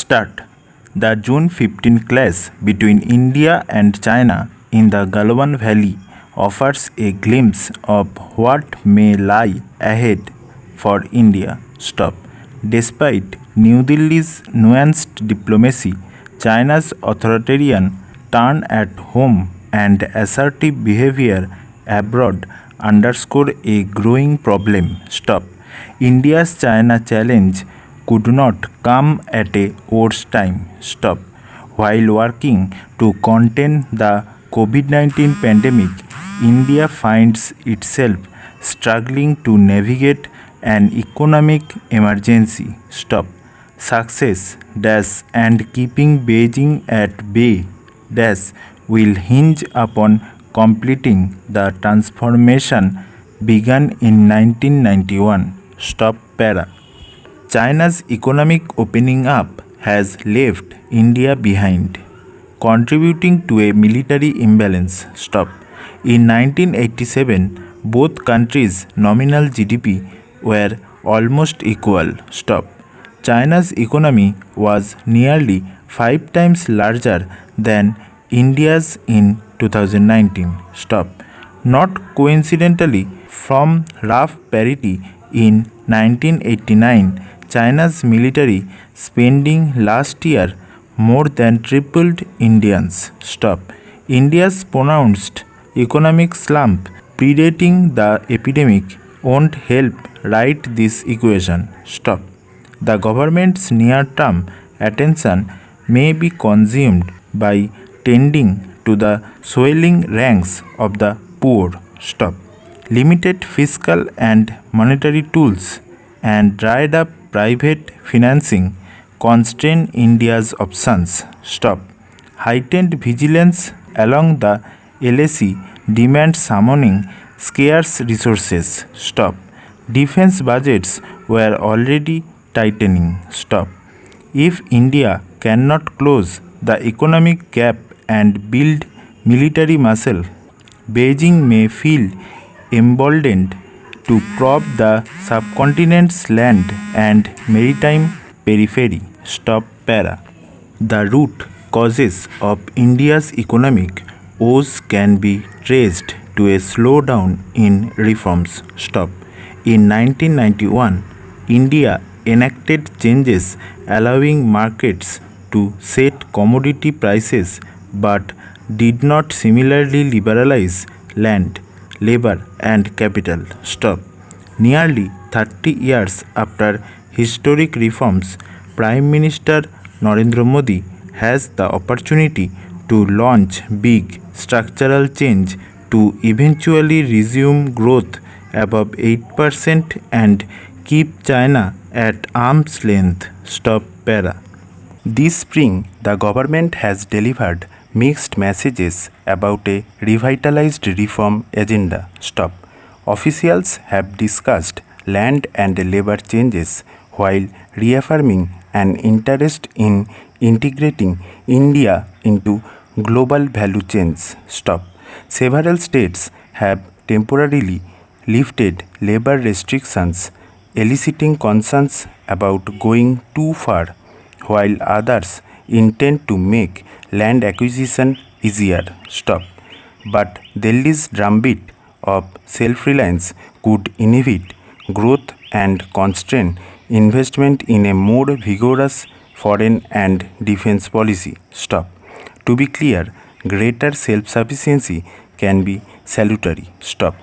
Start. The June 15 clash between India and China in the Galwan Valley offers a glimpse of what may lie ahead for India. Stop. Despite New Delhi's nuanced diplomacy, China's authoritarian turn at home and assertive behavior abroad underscore a growing problem. Stop. India's China challenge could not come at a worse time. Stop. While working to contain the COVID-19 pandemic, India finds itself struggling to navigate an economic emergency. Stop. Success dash and keeping Beijing at bay dash will hinge upon completing the transformation begun in 1991. Stop para. China's economic opening up has left India behind, contributing to a military imbalance. Stop. In 1987, both countries' nominal GDP were almost equal. Stop. China's economy was nearly 5 times larger than India's in 2019. Stop. Not coincidentally, from rough parity in 1989, China's military spending last year more than tripled Indians. Stop. India's pronounced economic slump predating the epidemic won't help right this equation. Stop. The government's near-term attention may be consumed by tending to the swelling ranks of the poor. Stop. Limited fiscal and monetary tools and dried up private financing constrain India's options. Stop. Heightened vigilance along the LAC demands summoning scarce resources. Stop. Defense budgets were already tightening. Stop. If India cannot close the economic gap and build military muscle, Beijing may feel emboldened to probe the subcontinent's land and maritime periphery. Stop para. The root causes of India's economic woes can be traced to a slowdown in reforms. Stop. In 1991, India enacted changes allowing markets to set commodity prices but did not similarly liberalize land, labor and capital. Stop. Nearly 30 years after historic reforms, Prime Minister Narendra Modi has the opportunity to launch big structural change to eventually resume growth above 8% and keep China at arm's length. Stop para. This spring, the government has delivered mixed messages about a revitalized reform agenda. Stop. Officials have discussed land and labor changes while reaffirming an interest in integrating India into global value chains. Stop. Several states have temporarily lifted labor restrictions, eliciting concerns about going too far, while others intend to make land acquisition easier. Stop. But Delhi's drumbeat of self-reliance could inhibit growth and constrain investment in a more vigorous foreign and defense policy. Stop. To be clear, greater self-sufficiency can be salutary. Stop.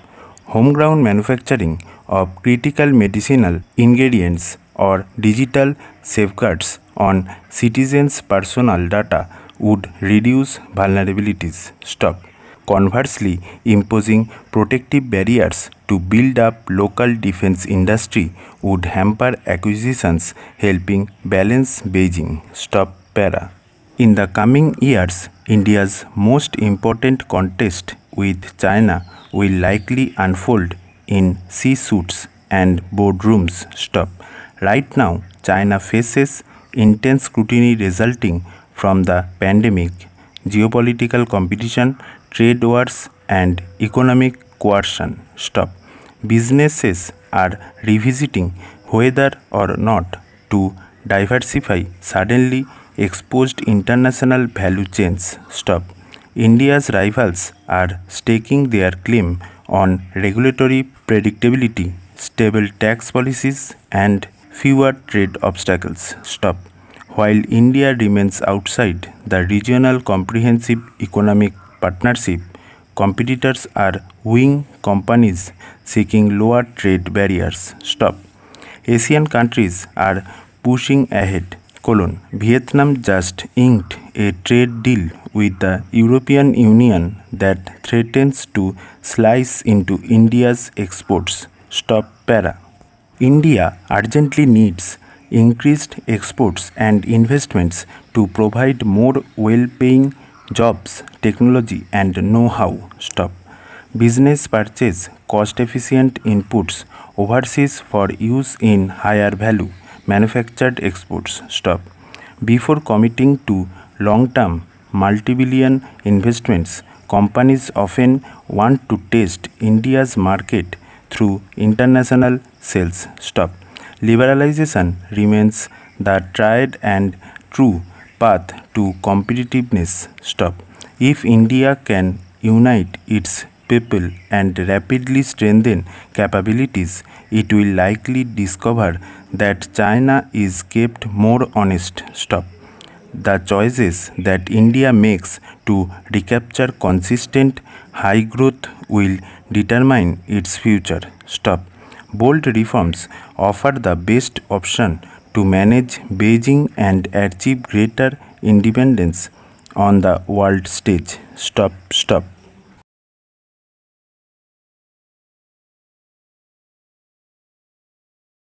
Homegrown manufacturing of critical medicinal ingredients or digital safeguards on citizens' personal data would reduce vulnerabilities. Stop. Conversely, imposing protective barriers to build up local defense industry would hamper acquisitions, helping balance Beijing. Stop para. In the coming years, India's most important contest with China will likely unfold in sea suits and boardrooms. Stop. Right now, China faces intense scrutiny resulting from the pandemic, geopolitical competition, trade wars, and economic coercion. Stop. Businesses are revisiting whether or not to diversify, suddenly exposed international value chains. Stop. India's rivals are staking their claim on regulatory predictability, stable tax policies, and fewer trade obstacles. Stop. While India remains outside the regional comprehensive economic partnership, competitors are wooing companies seeking lower trade barriers. Stop. Asian countries are pushing ahead. Vietnam just inked a trade deal with the European Union that threatens to slice into India's exports. Stop para. India urgently needs increased exports and investments to provide more well paying jobs, technology, and know how. Stop. Business purchase cost efficient inputs overseas for use in higher value manufactured exports. Stop. Before committing to long term multi billion investments, companies often want to test India's market through international sales. Stop. Liberalization remains the tried and true path to competitiveness. Stop. If India can unite its people and rapidly strengthen capabilities, it will likely discover that China is kept more honest. Stop. The choices that India makes to recapture consistent high growth will determine its future. Stop. Bold reforms offer the best option to manage Beijing and achieve greater independence on the world stage. Stop.